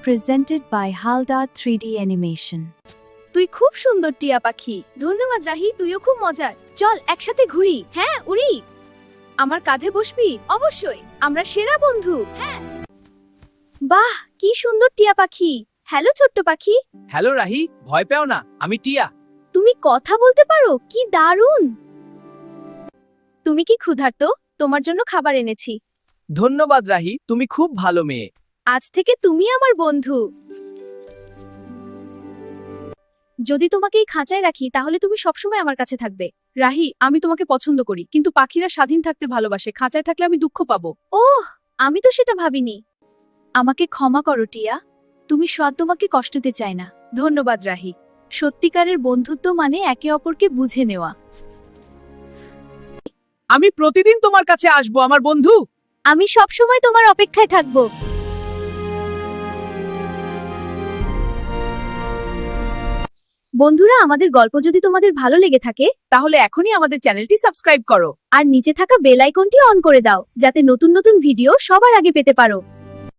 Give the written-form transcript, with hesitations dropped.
presented by Halda 3D Animation. তুই খুব সুন্দর টিয়া পাখি। ধন্যবাদ রাহি, তুইও খুব মজার। চল একসাথে ঘুরি। হ্যাঁ, উড়ি। আমার কাঁধে বসবি? অবশ্যই, আমরা সেরা বন্ধু। হ্যাঁ। বাহ, কি সুন্দর টিয়া পাখি। হ্যালো ছোট্ট পাখি। হ্যালো রাহি, ভয় পেও না, আমি টিয়া। তুমি কথা বলতে পারো? কি দারুণ। তুমি কি ক্ষুধার্ত? তোমার জন্য খাবার এনেছি। ধন্যবাদ রাহি, তুমি খুব ভালো মেয়ে। আজ থেকে তুমি আমার বন্ধু। যদি তোমাকে এই খাঁচায় রাখি তাহলে তুমি সবসময় আমার কাছে থাকবে। রাহি, আমি তোমাকে পছন্দ করি, কিন্তু পাখিরা স্বাধীন থাকতে ভালোবাসে। খাঁচায় থাকলে আমি দুঃখ পাবো। ওহ, আমি তো সেটা ভাবিনি। আমাকে ক্ষমা করো টিয়া, তুমি তোমাকে কষ্ট দিতে চাই না। ধন্যবাদ রাহি। সত্যিকারের বন্ধুত্ব মানে একে অপরকে বুঝে নেওয়া। আমি প্রতিদিন তোমার কাছে আসবো আমার বন্ধু। আমি সবসময় তোমার অপেক্ষায় থাকব। বন্ধুরা, আমাদের গল্প যদি তোমাদের ভালো লেগে থাকে তাহলে এখনই আমাদের চ্যানেলটি সাবস্ক্রাইব করো। আর নিচে থাকা বেল আইকনটি অন করে দাও যাতে নতুন নতুন ভিডিও সবার আগে পেতে পারো।